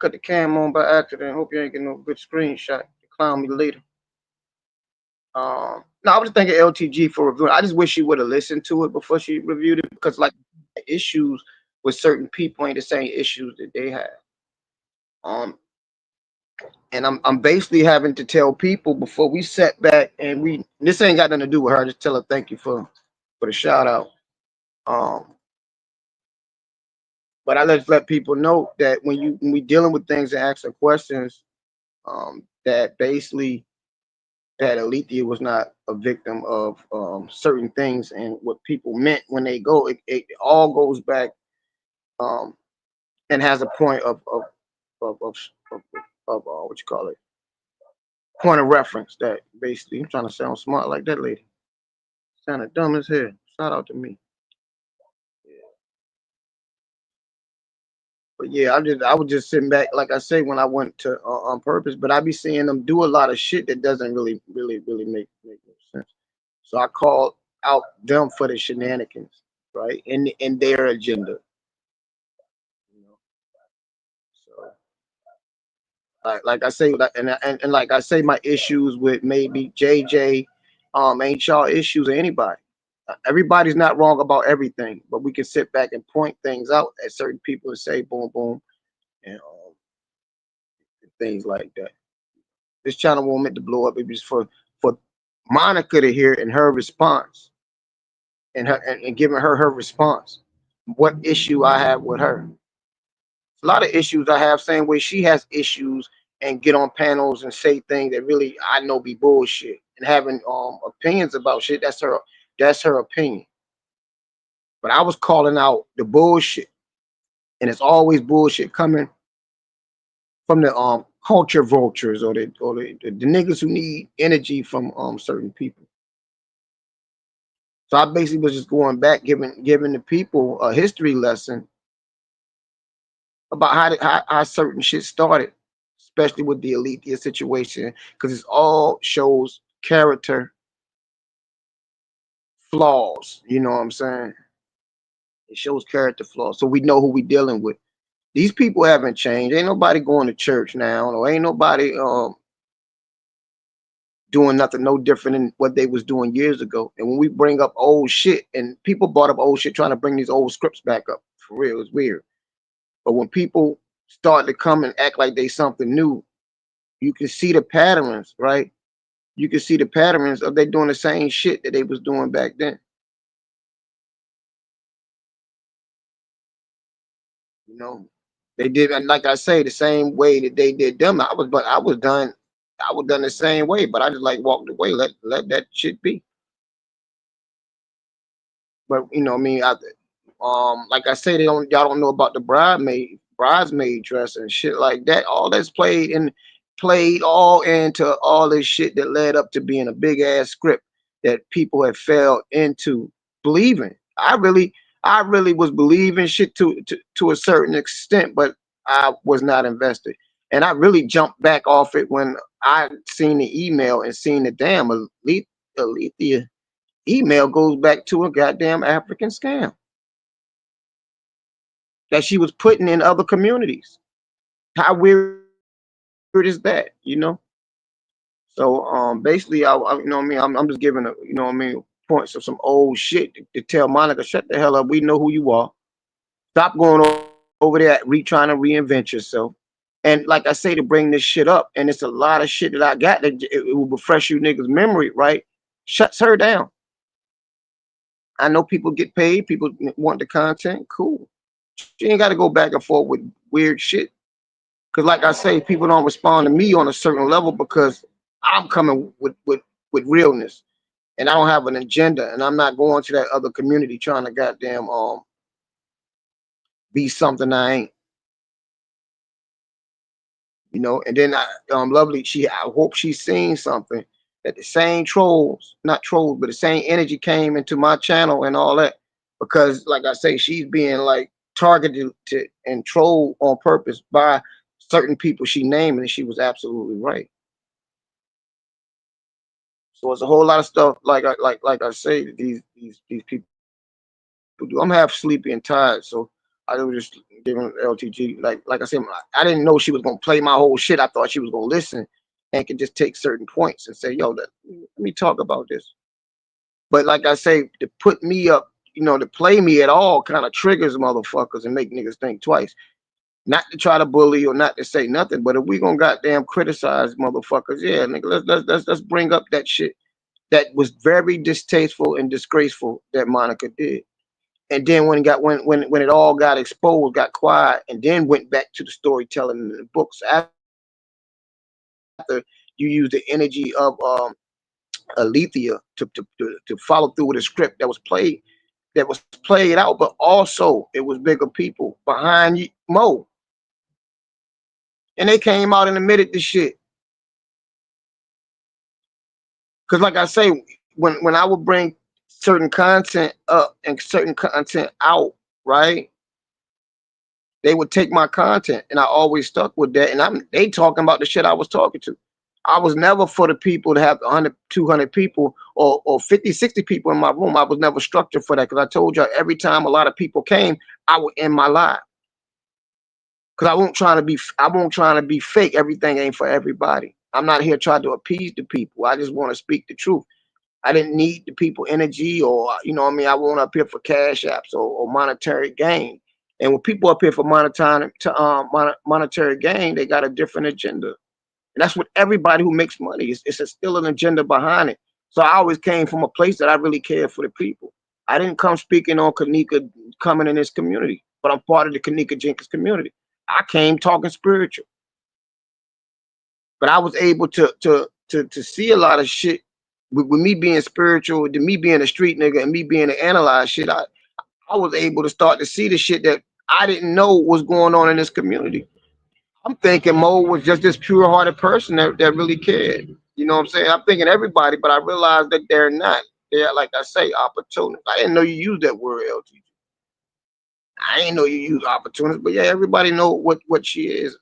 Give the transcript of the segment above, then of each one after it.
cut the cam on by accident. Hope you ain't getting no good screenshot to clown me later. No, I was thinking LTG for review. I just wish she would have listened to it before she reviewed it because like issues with certain people ain't the same issues that they have. Um, and I'm basically having to tell people before we set back and this ain't got nothing to do with her. I just tell her thank you for the shout out. Um, but I just let people know that when we dealing with things and asking questions, that basically that Alethea was not a victim of certain things and what people meant when they go. It all goes back um, and has a point of, of, of, of what you call it, point of reference that basically I'm trying to sound smart like that lady. Sounded dumb as hell. Shout out to me. But yeah, I was just sitting back, like I say, when I went to on purpose. But I be seeing them do a lot of shit that doesn't really make no sense. So I called out them for the shenanigans, right? In their agenda, you know. So like I say, and like I say, my issues with maybe JJ, ain't y'all issues of anybody. Everybody's not wrong about everything, but we can sit back and point things out at certain people and say boom boom and things like that. This channel won't meant to blow up. It was for Monica to hear and her response and and giving her response. What issue I have with her? A lot of issues I have. Same way she has issues and get on panels and say things that really I know be bullshit and having opinions about shit. That's her opinion. But I was calling out the bullshit, and it's always bullshit coming from the culture vultures or the niggas who need energy from certain people. So I basically was just going back, giving the people a history lesson about how certain shit started, especially with the Alethea situation, because it all shows character flaws. You know what I'm saying? It shows character flaws, so we know who we dealing with. These people haven't changed. Ain't nobody going to church now, or ain't nobody doing nothing no different than what they was doing years ago. And when we bring up old shit, and people brought up old shit trying to bring these old scripts back up, for real, it's weird. But when people start to come and act like they something new, you can see the patterns, right? You can see the patterns of they doing the same shit that they was doing back then. You know, they did, and like I say, the same way that they did them. I was done the same way, but I just like walked away, let that shit be. But you know, I mean, like I say, y'all don't know about the bridesmaid dress and shit like that. All that's played all into all this shit that led up to being a big ass script that people have fell into believing. I really was believing shit to a certain extent, but I was not invested. And I really jumped back off it when I seen the email and seen the damn Alethea email goes back to a goddamn African scam that she was putting in other communities. How weird is that, you know? So basically, you know what I mean, I'm just giving you know what I mean, points of some old shit to tell Monica, shut the hell up. We know who you are. Stop going over there trying to reinvent yourself. And like I say, to bring this shit up, and it's a lot of shit that I got that it will refresh you niggas' memory, right? Shuts her down. I know people get paid, people want the content, cool. She ain't got to go back and forth with weird shit. Cause like I say, people don't respond to me on a certain level because I'm coming with realness, and I don't have an agenda, and I'm not going to that other community trying to goddamn be something I ain't. You know. And then lovely, I hope she's seen something that the same trolls, not trolls, but the same energy came into my channel and all that, because like I say, she's being like targeted to and trolled on purpose by certain people she named, and she was absolutely right. So it's a whole lot of stuff like I say that these people do. I'm half sleepy and tired, so I was just giving LTG, like I said, I didn't know she was gonna play my whole shit. I thought she was gonna listen and could just take certain points and say, "Yo, let me talk about this." But like I say, to put me up, to play me at all, kind of triggers motherfuckers and make niggas think twice. Not to try to bully or not to say nothing, but if we gonna goddamn criticize motherfuckers, yeah, nigga, let's bring up that shit that was very distasteful and disgraceful that Monica did. And then when it all got exposed, got quiet, and then went back to the storytelling in the books after you use the energy of Alethea to follow through with a script that was played out, but also it was bigger people behind you, Mo, and they came out and admitted the shit. Because like I say, when I would bring certain content up and certain content out, right? They would take my content, and I always stuck with that. And they talking about the shit I was talking to. I was never for the people to have 100, 200 people or 50, 60 people in my room. I was never structured for that because I told you every time a lot of people came, I would end my live. Because I won't trying to be fake. Everything ain't for everybody. I'm not here trying to appease the people. I just want to speak the truth. I didn't need the people energy or, what I mean? I won't up here for cash apps or monetary gain. And when people up here for monetary gain, they got a different agenda. And that's what everybody who makes money is. It's still an agenda behind it. So I always came from a place that I really cared for the people. I didn't come speaking on Kanika coming in this community, but I'm part of the Kanika Jenkins community. I came talking spiritual, but I was able to see a lot of shit with me being spiritual, to me being a street nigga, and me being to analyze shit. I was able to start to see the shit that I didn't know was going on in this community. I'm thinking Mo was just this pure-hearted person that really cared. You know what I'm saying? I'm thinking everybody, but I realized that they're not. They're, like I say, opportunists. I didn't know you used that word, LTG. I didn't know you use opportunists, but yeah, everybody know what she is.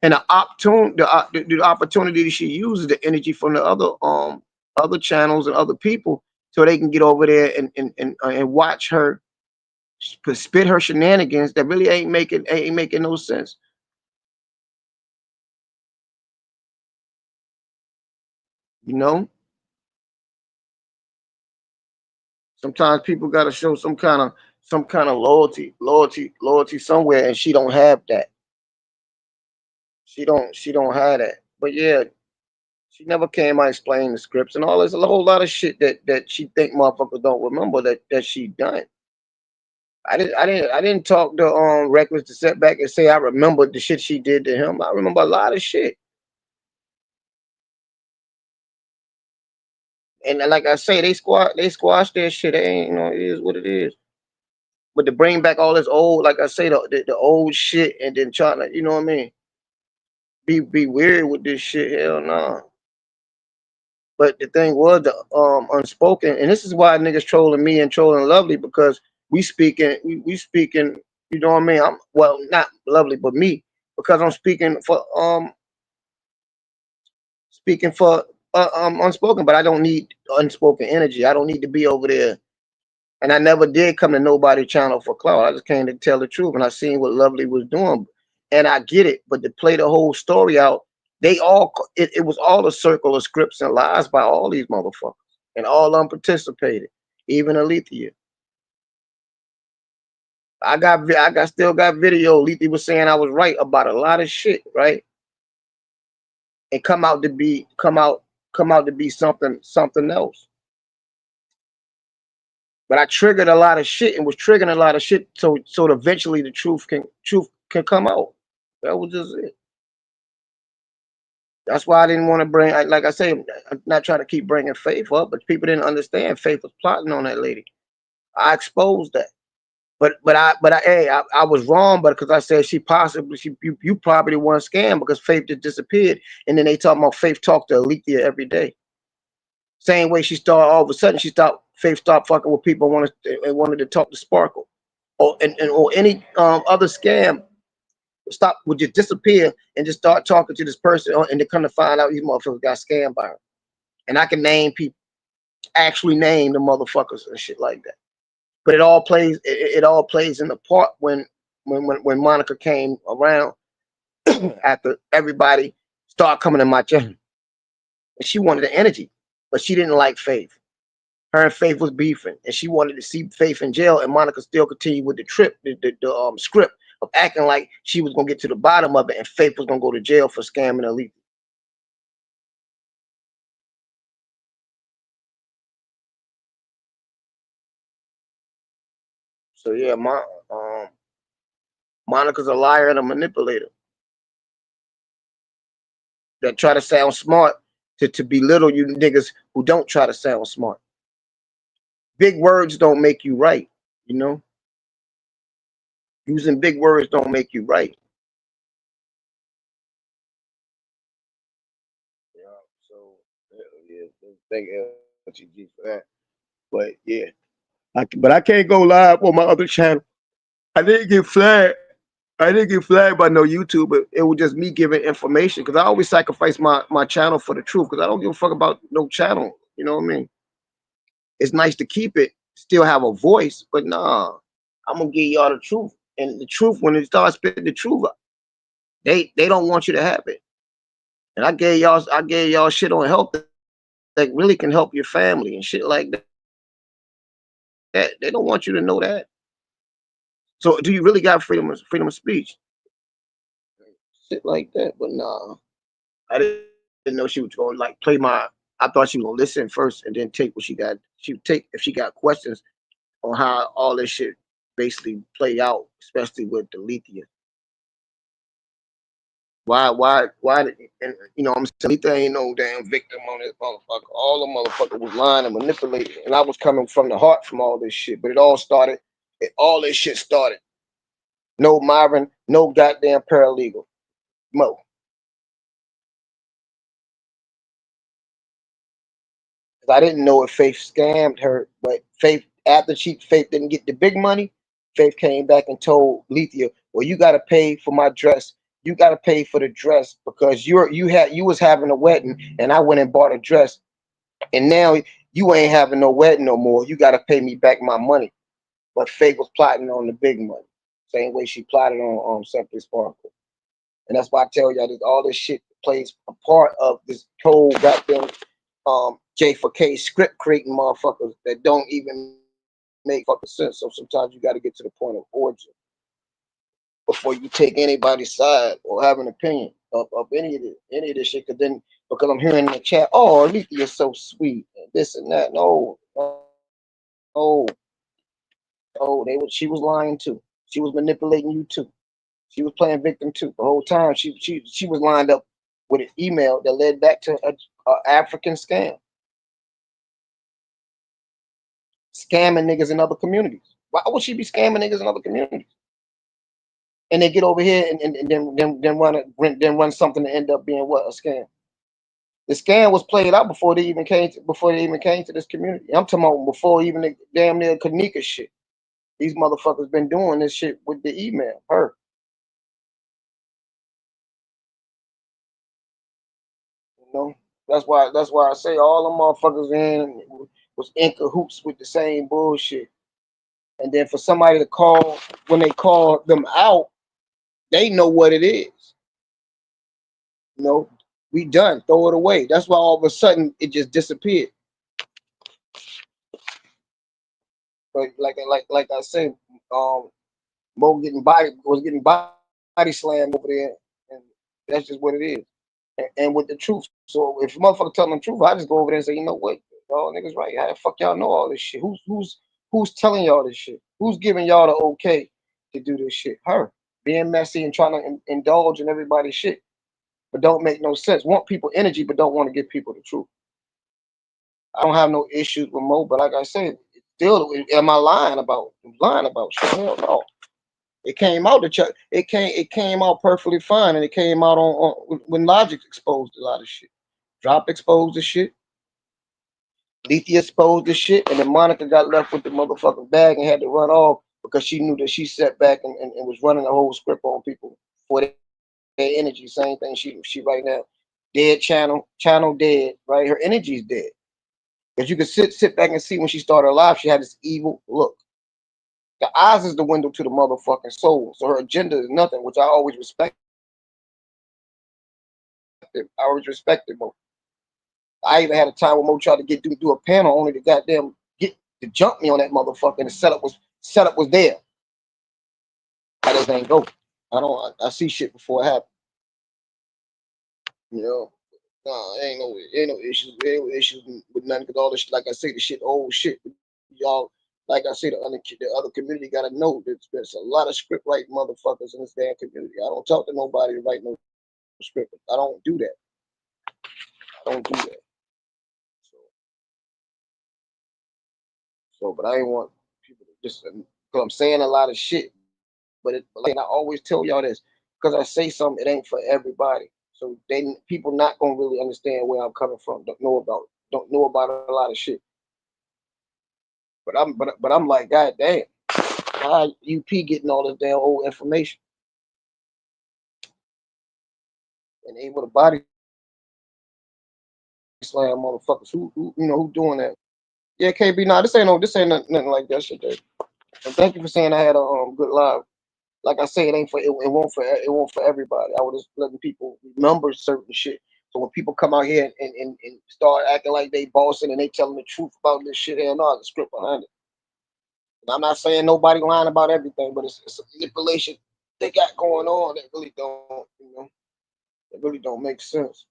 And the opportunity she uses the energy from the other channels and other people so they can get over there and watch her spit her shenanigans that really ain't making no sense. You know, sometimes people got to show some kind of loyalty somewhere, and she don't have that. She don't have that. But yeah, she never came out explaining the scripts and all. There's a whole lot of shit that she think motherfuckers don't remember that she done. I didn't talk to Reckless to sit back and say I remember the shit she did to him. I remember a lot of shit. And like I say, they squash their shit. They ain't, it is what it is. But to bring back all this old, like I say, the old shit, and then trying to, what I mean, be weird with this shit. Hell no. But the thing was the unspoken, and this is why niggas trolling me and trolling Lovely because we speaking, you know what I mean? I'm well not Lovely, but me, because I'm speaking for unspoken, but I don't need unspoken energy. I don't need to be over there. And I never did come to nobody channel for clout. I just came to tell the truth, and I seen what Lovely was doing, and I get it. But to play the whole story out, it was all a circle of scripts and lies by all these motherfuckers, and all of them participated, even Alethea. I still got video. Alethea was saying I was right about a lot of shit, right? And come out to be something else. But I triggered a lot of shit and was triggering a lot of shit so eventually the truth can come out. That was just it. That's why I didn't want to like I say, I'm not trying to keep bringing Faith up, but people didn't understand Faith was plotting on that lady. I exposed that. But I was wrong, but because I said you probably one scam because Faith just disappeared, and then they talk about Faith talk to Alethea every day. Same way she started all of a sudden Faith stopped fucking with people wanted to talk to Sparkle, or any other scam would just disappear and just start talking to this person, and they come to find out these motherfuckers got scammed by her. And I can name people, actually name the motherfuckers and shit like that. But it all plays in the part when when Monica came around after everybody started coming to my channel. And she wanted the energy, but she didn't like Faith. Her and Faith was beefing, and she wanted to see Faith in jail, and Monica still continued with the script of acting like she was gonna get to the bottom of it, and Faith was gonna go to jail for scamming Elite. So yeah, Monica's a liar and a manipulator that try to sound smart to belittle you niggas who don't try to sound smart. Big words don't make you right, you know. Using big words don't make you right. Yeah, so yeah, thank LTG for that. But yeah, but I can't go live on my other channel. I didn't get flagged. I didn't get flagged by no YouTube, but it was just me giving information because I always sacrifice my channel for the truth because I don't give a fuck about no channel. You know what I mean? It's nice to keep it, still have a voice, but nah, I'm gonna give y'all the truth. And the truth, when they start spitting the truth, they don't want you to have it. And I gave y'all shit on health that really can help your family and shit like that. They don't want you to know that. So do you really got freedom of speech? Shit like that. But nah. I didn't know she was gonna like play my I thought she was gonna listen first and then take what she got. She would take if she got questions on how all this shit basically play out, especially with the lithium. Why and you know I'm saying Letha ain't no damn victim on this motherfucker. All the motherfucker was lying and manipulating. And I was coming from the heart from all this shit. But all this shit started. No Myron, no goddamn paralegal. Mo. Because I didn't know if Faith scammed her, but Faith didn't get the big money. Faith came back and told Lethea, "Well, you got to pay for my dress. You got to pay for the dress because you was having a wedding, and I went and bought a dress, and now you ain't having no wedding no more. You got to pay me back my money." But Faith was plotting on the big money, same way she plotted on Simply Sparkle, and that's why I tell y'all that all this shit plays a part of this whole goddamn J4K script creating motherfuckers that don't even make fucking sense. So sometimes you got to get to the point of origin before you take anybody's side or have an opinion of any of this shit. Because I'm hearing in the chat, oh, Alethea is so sweet, and this and that. No, no, no. She was lying too. She was manipulating you too. She was playing victim too. The whole time she was lined up with an email that led back to a African scam. Scamming niggas in other communities. Why would she be scamming niggas in other communities? And they get over here and then run something to end up being what? A scam. The scam was played out before they even came to this community. I'm talking about before even the damn near Kanika shit. These motherfuckers been doing this shit with the email. Her. You know? That's why I say all them motherfuckers in was in cahoots with the same bullshit. And then for somebody to call when they call them out, they know what it is. You know, we done. Throw it away. That's why all of a sudden it just disappeared. But like I said, Mo getting body slammed over there, and that's just what it is. And with the truth. So if a motherfucker telling the truth, I just go over there and say, you know what, y'all niggas right. How the fuck y'all know all this shit? Who's telling y'all this shit? Who's giving y'all the okay to do this shit? Her being messy and trying to indulge in everybody's shit, but don't make no sense. Want people energy, but don't want to give people the truth. I don't have no issues with Mo, but like I said, still, am I lying about shit? Hell no. It came out it came out perfectly fine, and it came out on when Logic exposed a lot of shit. Drop exposed the shit. Lethea exposed the shit, and then Monica got left with the motherfucking bag and had to run off because she knew that she sat back and was running the whole script on people for their energy. Same thing she right now. Dead channel dead, right? Her energy's dead. Because you could sit back and see when she started live, she had this evil look. The eyes is the window to the motherfucking soul. So her agenda is nothing, which I always respect. I always respected Mo. I even had a time when Mo tried to do a panel only to goddamn get to jump me on that motherfucker, and the setup was there. I just ain't go. I see shit before it happens. You know. Nah, ain't no issues with nothing, because all this, like I say, the shit old shit. Y'all, like I say, the other community gotta know that there's a lot of script writing motherfuckers in this damn community. I don't talk to nobody to write no script. I don't do that. I don't do that. So, but I ain't want people to just, because I'm saying a lot of shit, but like I always tell y'all this, because I say something, it ain't for everybody. So people not gonna really understand where I'm coming from. Don't know about a lot of shit. But I'm like, God damn, how UP getting all this damn old information and able to body slam motherfuckers? Who doing that? Yeah, KB. Nah, this ain't nothing like that shit. There. And thank you for saying I had a good live. Like I say, it won't for everybody. I was just letting people remember certain shit. So when people come out here and start acting like they bossing and they telling the truth about this shit, hell no, there's a script behind it. And I'm not saying nobody lying about everything, but it's a manipulation they got going on that really don't make sense.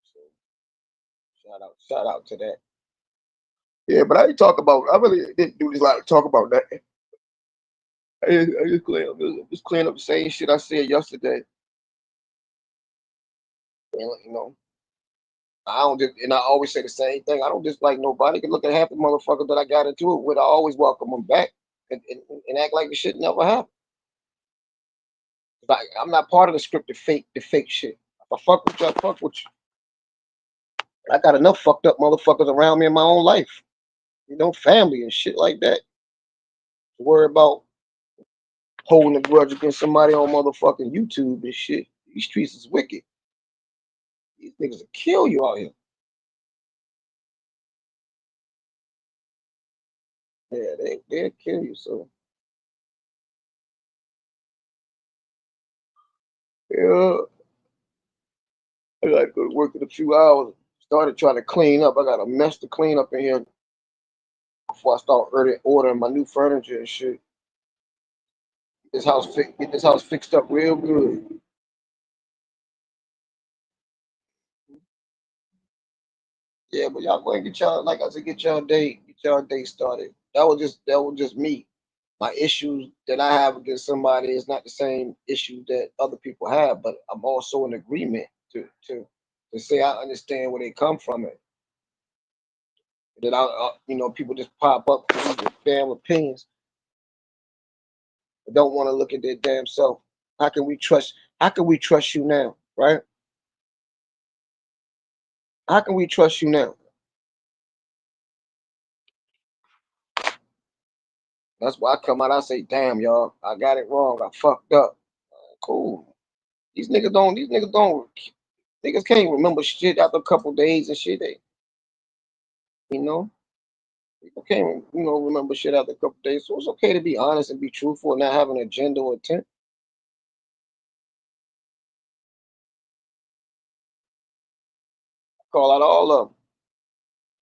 So shout out to that. Yeah, but I really didn't do this lot of talk about that. I just clean up the same shit I said yesterday. And I don't just, and I always say the same thing. I don't dislike nobody. You can look at half the motherfuckers that I got into it with. I always welcome them back and act like the shit never happened. Like I'm not part of the fake shit. If I fuck with you, I fuck with you. I got enough fucked up motherfuckers around me in my own life. Family and shit like that. To worry about holding a grudge against somebody on motherfucking YouTube and shit. These streets is wicked. These niggas will kill you out here. Yeah, they'll kill you. So yeah, I gotta go to work in a few hours. Started trying to clean up. I got a mess to clean up in here before I start ordering my new furniture and shit. Get this house fixed up real good. Yeah, but y'all go and get y'all, like I said, get y'all day started. That was just me. My issues that I have against somebody is not the same issue that other people have, but I'm also in agreement to say I understand where they come from. It that people just pop up with these damn opinions, but don't want to look at their damn self. How can we trust? How can we trust you now, right? How can we trust you now? That's why I come out. I say, damn, y'all, I got it wrong. I fucked up. Cool. These niggas don't. Niggas can't remember shit after a couple days and shit. You know, people can't remember shit after a couple days. So it's okay to be honest and be truthful and not have an agenda or intent. Call out all of them.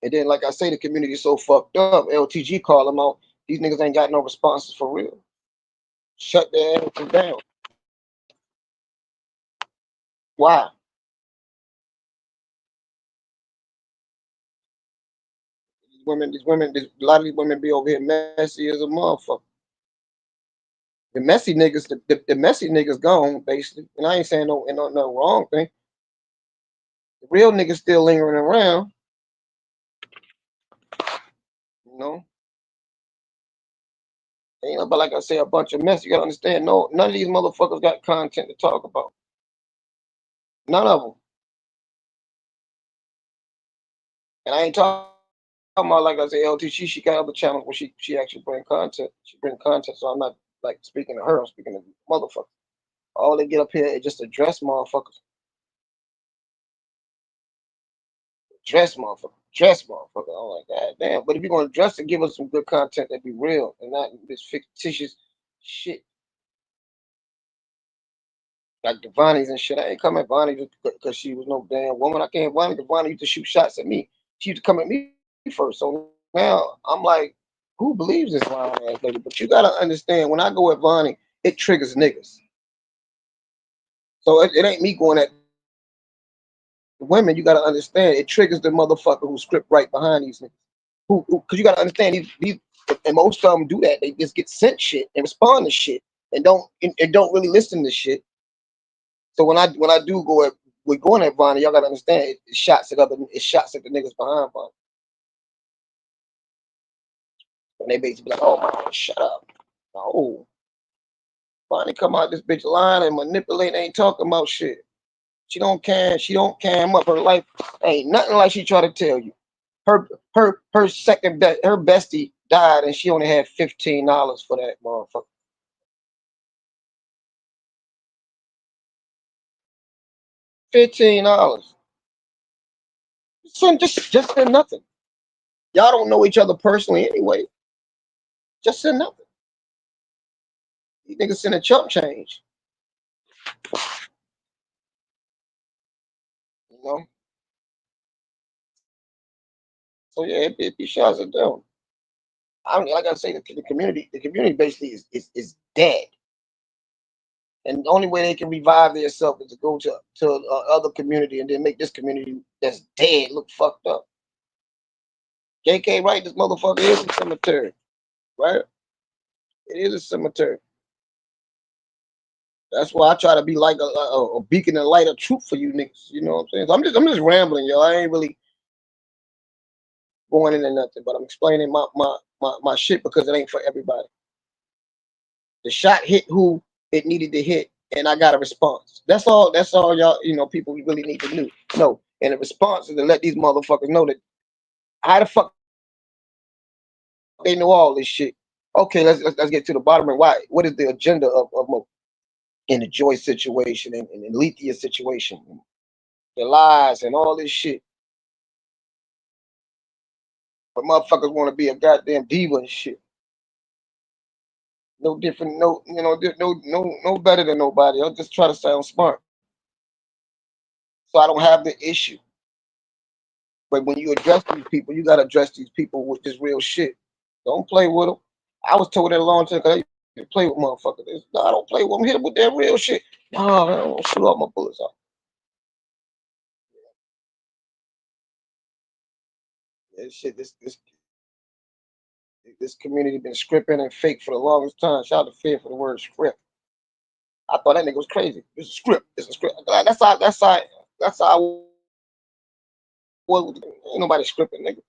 And then, like I say, the community is so fucked up. LTG call them out. These niggas ain't got no responses for real. Shut their asses down. Why? A lot of these women be over here messy as a motherfucker. The messy niggas, the messy niggas gone basically. And I ain't saying no wrong thing. The real niggas still lingering around. You know, but like I say, a bunch of mess. You gotta understand. No, none of these motherfuckers got content to talk about. None of them. And I ain't talking about, like I say, LTG. She got other channels where she actually bring content. She bring content. So I'm not like speaking to her. I'm speaking to motherfuckers. All they get up here is just address motherfuckers. dress motherfucker. I'm like, God damn. But if you're gonna dress to give us some good content that be real and not this fictitious shit like Devani's and shit. I ain't come at Vonnie because she was no damn woman. I can't Vonnie because Vonnie used to shoot shots at me. She used to come at me first. So now I'm like, who believes this lying ass lady? But you gotta understand, when I go at Vonnie, it triggers niggas. So it ain't me going at women. You gotta understand, it triggers the motherfucker who script right behind these niggas. Because you gotta understand, these, and most of them do that. They just get sent shit and respond to shit and don't really listen to shit. So when I do go at we're going at Vonnie, y'all gotta understand it's shots at the niggas behind Vonnie. And they basically be like, oh man, shut up. No. Vonnie come out this bitch lying and manipulating, ain't talking about shit. She don't cam up. Her life ain't nothing like she try to tell you. Her bestie died and she only had $15 for that motherfucker. $15. Just for nothing. Y'all don't know each other personally anyway. Just for nothing. You niggas send a chump change. You know? So yeah, it be shots at them. I mean, like I say, the community basically is dead. And the only way they can revive themselves is to go to other community and then make this community that's dead look fucked up. JK, right? This motherfucker is a cemetery, right? It is a cemetery. That's why I try to be like a beacon of light of truth for you niggas. You know what I'm saying? So I'm just rambling, yo. I ain't really going into nothing, but I'm explaining my shit because it ain't for everybody. The shot hit who it needed to hit, and I got a response. That's all y'all, people really need to know. And the response is to let these motherfuckers know that how the fuck they know all this shit. Okay, let's get to the bottom of why. What is the agenda of Mo in the Joy situation and the Lethea situation, the lies and all this shit. But motherfuckers want to be a goddamn diva and shit. No different, no better than nobody. I'll just try to sound smart, so I don't have the issue. But when you address these people, you gotta address these people with this real shit. Don't play with them. I was told that a long time ago. You play with motherfuckers. No, I don't play with them. Hit them with that real shit. No, I don't shoot all my bullets off. This shit, this community been scripting and fake for the longest time. Shout out to Fear for the word script. I thought that nigga was crazy. It's a script. It's a script. That's how. Well, ain't nobody scripting, nigga.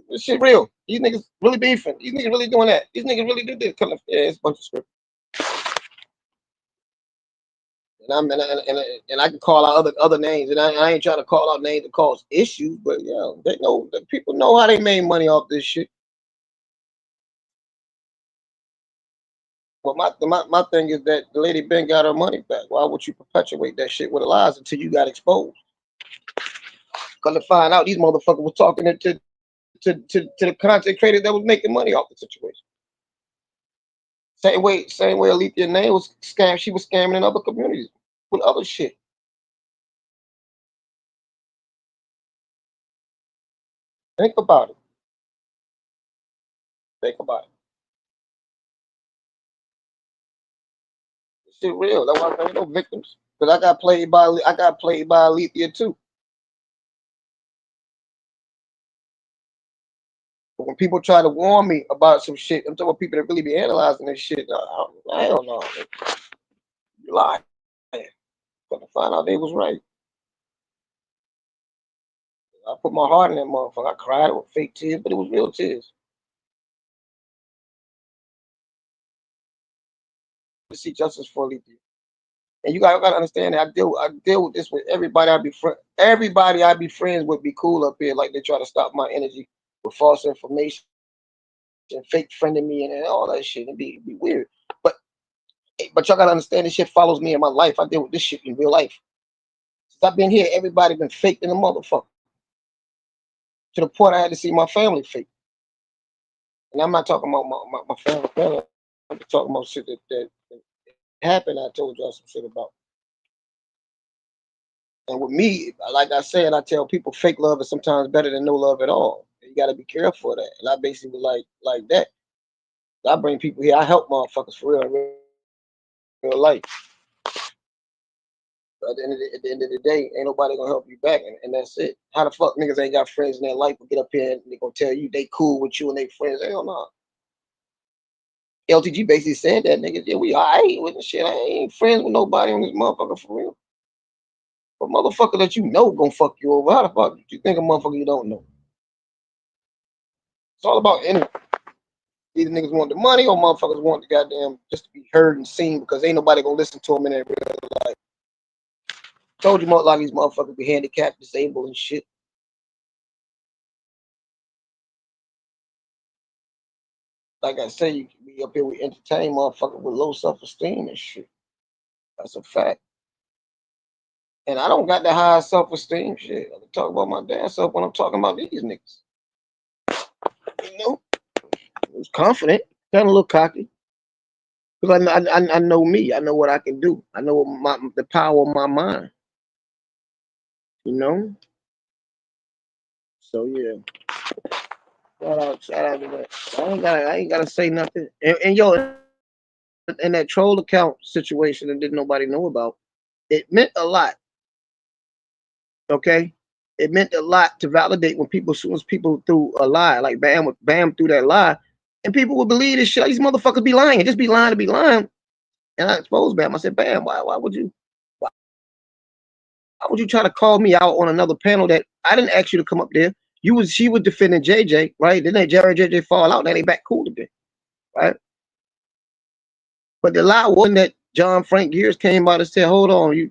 This shit real. These niggas really beefing. These niggas really doing that. These niggas really do this. Yeah, it's a bunch of script. And I can call out other names, and I ain't trying to call out names to cause issues, but yeah, they know the people know how they made money off this shit. But my thing is that the lady Ben got her money back. Why would you perpetuate that shit with the lies until you got exposed? Because to find out these motherfuckers was talking to the content creator that was making money off the situation. Same way Alethea name was scam. She was scamming in other communities with other shit. Think about it. Think about it. This shit real. That's why I ain't no victims. Because I got played by Alethea too. But when people try to warn me about some shit, I'm talking about people that really be analyzing this shit. I don't know. You lying. But to find out they was right. I put my heart in that motherfucker. I cried with fake tears, but it was real tears. To see justice for Alethea. And you gotta understand that I deal with this with everybody everybody I be friends with be cool up here, like they try to stop my energy with false information and fake friending me and all that shit. And be weird. But y'all gotta understand this shit follows me in my life. I deal with this shit in real life. Since I've been here, everybody been fake in the motherfucker. to the point I had to see my family fake. And I'm not talking about my family. I'm just talking about shit that happened. I told y'all some shit about. And with me, like I said, I tell people fake love is sometimes better than no love at all. You got to be careful of that. And I basically like that. I bring people here. I help motherfuckers for real, in real life. But at the end of the day, ain't nobody gonna help you back, and that's it. How the fuck niggas ain't got friends in their life will get up here and they gonna tell you they cool with you and they friends? Hell no. LTG basically said that niggas, yeah, we alright with the shit. I ain't friends with nobody on this motherfucker for real. But motherfucker that you know gonna fuck you over. How the fuck you think a motherfucker you don't know? It's all about energy. Either niggas want the money or motherfuckers want the goddamn just to be heard and seen because ain't nobody gonna listen to them in their real life. Told you a lot of these motherfuckers be handicapped, disabled, and shit. Like I say, you can be up here with entertain motherfuckers with low self-esteem and shit. That's a fact. And I don't got the high self-esteem shit. I can talk about my damn self when I'm talking about these niggas. You know, I was confident, kind of a little cocky. Because I know me. I know what I can do. I know what the power of my mind. You know? So yeah. Shout out to that. I ain't gotta say nothing. And yo, in that troll account situation that didn't nobody know about, it meant a lot. Okay? It meant a lot to validate when people, as soon as people threw a lie, like Bam threw that lie, and people would believe this shit. Like, these motherfuckers be lying, just be lying to be lying. And I exposed Bam. I said, Bam, why would you try to call me out on another panel that I didn't ask you to come up there? She was defending JJ, right? Then they Jerry and JJ fall out, now they back cool again, right? But the lie wasn't that John Frank Gears came out and said, hold on,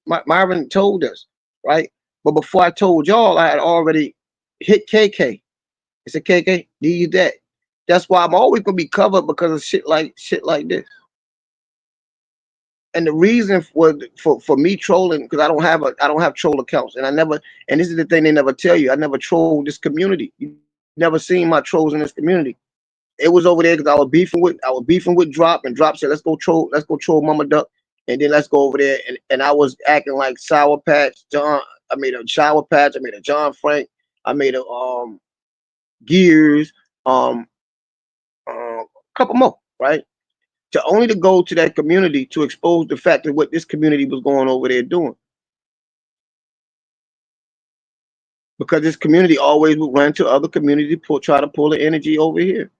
Myron told us, right? But before I told y'all, I had already hit KK. I said, KK, need that. That's why I'm always gonna be covered because of shit like this. And the reason for me trolling, because I don't have troll accounts, and I never, and this is the thing they never tell you, I never troll this community. You never seen my trolls in this community. It was over there because I was beefing with Drop, and Drop said, let's go troll Mama Duck, and then let's go over there, and I was acting like Sour Patch John. I made a Sour Patch, I made a John Frank, I made a Gears, a couple more, right? To go to that community to expose the fact of what this community was going over there doing. Because this community always would run to other communities, try to pull the energy over here.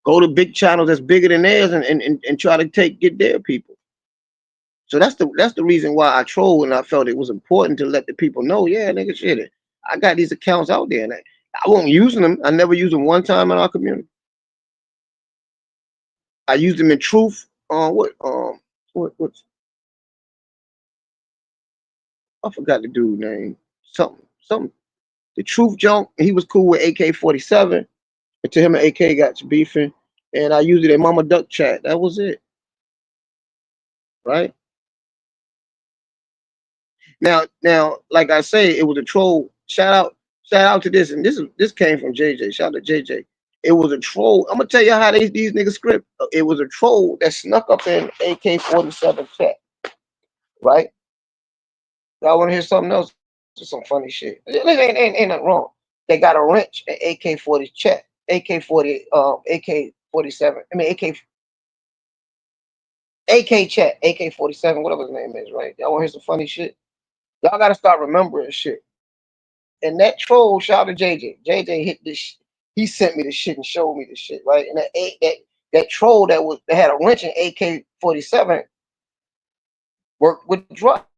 Go to big channels that's bigger than theirs and try to get their people. So that's the reason why I troll, and I felt it was important to let the people know, yeah, nigga, shit, I got these accounts out there, and I won't use them. I never used them one time in our community. I used them in truth. What I forgot the dude name. Something. The truth junk. He was cool with AK-47. Until him and AK got to beefing, and I used it in Mama Duck chat. That was it, right? Now, like I say, it was a troll. Shout out to this, and this came from JJ. Shout out to JJ. It was a troll. I'm gonna tell you how these niggas script. It was a troll that snuck up in AK-47 chat, right? Y'all want to hear something else? Just some funny shit. Ain't nothing wrong. They got a wrench at AK-40 chat, AK-40, AK-47. I mean AK chat, AK-47, whatever his name is, right? Y'all want to hear some funny shit? Y'all got to start remembering shit. And that troll, shout out to JJ. JJ hit this. He sent me the shit and showed me the shit, right? And that troll that had a wrench in AK-47 worked with drop.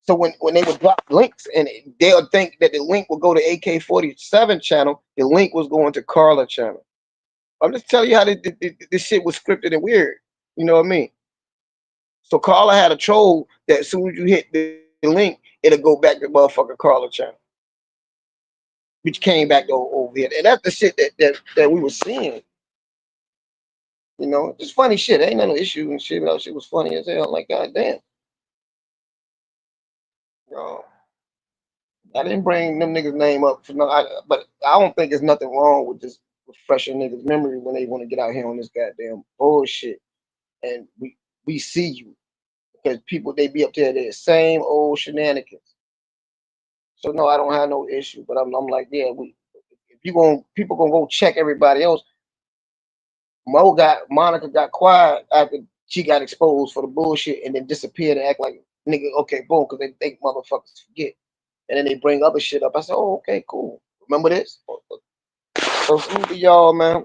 So when they would drop links, and they'll think that the link will go to AK-47 channel, the link was going to Carla channel. I'm just telling you how this shit was scripted and weird. You know what I mean? So Carla had a troll that as soon as you hit the link, it'll go back to motherfucking Carla channel, which came back over here. And that's the shit that we were seeing. You know, it's funny shit. Ain't no issue and shit. That shit was funny as hell. Like, goddamn. I didn't bring them niggas' name up for no, but I don't think there's nothing wrong with just refreshing niggas' memory when they want to get out here on this goddamn bullshit. And we see you because people they be up there the same old shenanigans. So no, I don't have no issue. But I'm like, yeah, we if you going people gonna go check everybody else. Monica got quiet after she got exposed for the bullshit and then disappeared and act like nigga, okay, boom, because they think motherfuckers forget. And then they bring other shit up. I said, oh, okay, cool. Remember this? So salute to y'all, man.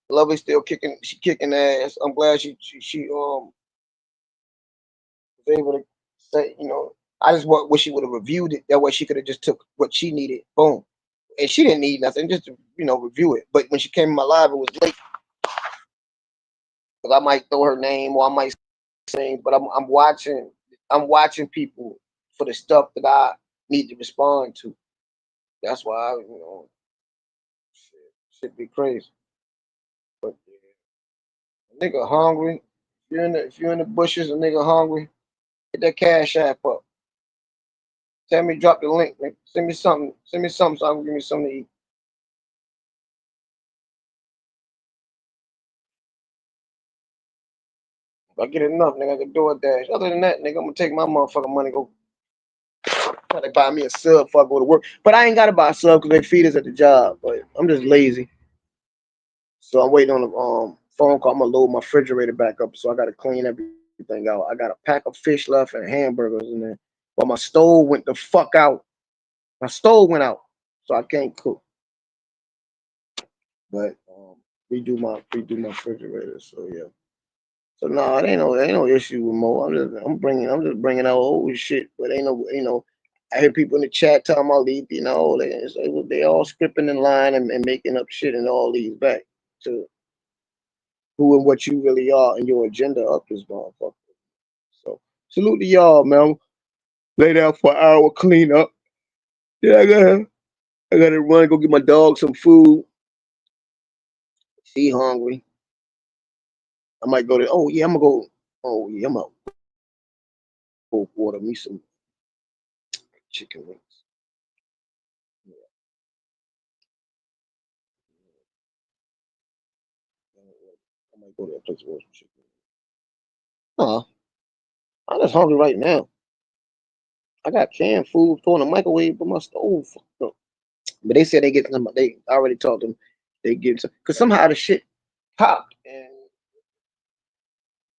Lovely still kicking. She kicking ass. I'm glad she was able to say, I just wish she would have reviewed it. That way she could have just took what she needed. Boom. And she didn't need nothing, just to review it. But when she came in my live, it was late because I might throw her name or I might say, but I'm watching. I'm watching people for the stuff that I need to respond to. That's why shit be crazy. But yeah, nigga hungry. If you're in the bushes, a nigga hungry. Get that cash app up. Tell me, drop the link, man. Send me something. Send me something so I can give me something to eat. If I get enough, nigga, I can do a dash. Other than that, nigga, I'm gonna take my motherfucking money, go try to buy me a sub before I go to work. But I ain't gotta buy a sub because they feed us at the job. But I'm just lazy. So I'm waiting on the phone call. I'm gonna load my refrigerator back up. So I gotta clean everything out. I got a pack of fish left and hamburgers in there. But my stove went the fuck out. My stove went out. So I can't cook. But redo my refrigerator. So yeah. So no, it ain't no issue with Mo. I'm just bringing out old shit, but ain't no. I hear people in the chat talking about these, they all scripting in line and making up shit and all these back to who and what you really are and your agenda up this motherfucker. So salute to y'all, man. Lay down for an hour, clean up. Yeah, I gotta run, go get my dog some food. She hungry. I might go to. Oh yeah, I'm gonna go. Oh yeah, I'm gonna go order me some chicken wings. Yeah, I might go to that place and order some chicken wings. Nah, I'm just hungry right now. I got canned food throwing in the microwave, but my stove fucked up. But they said they get some. They I already told them they get some because somehow the shit popped and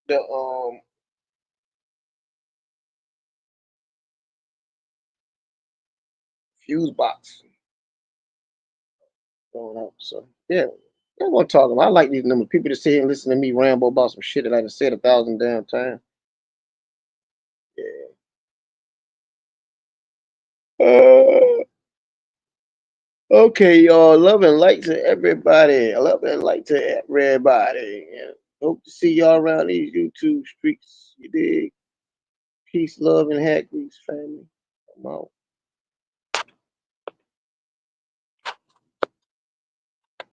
the fuse box going out. So yeah, I'm gonna talk about. I like these numbers. People to sit here and listen to me ramble about some shit that I done said 1,000 damn times. Yeah. Okay, y'all. Love and light to everybody. Love and light to everybody. Yeah. Hope to see y'all around these YouTube streets. You dig? Peace, love, and hair grease, family. I'm out.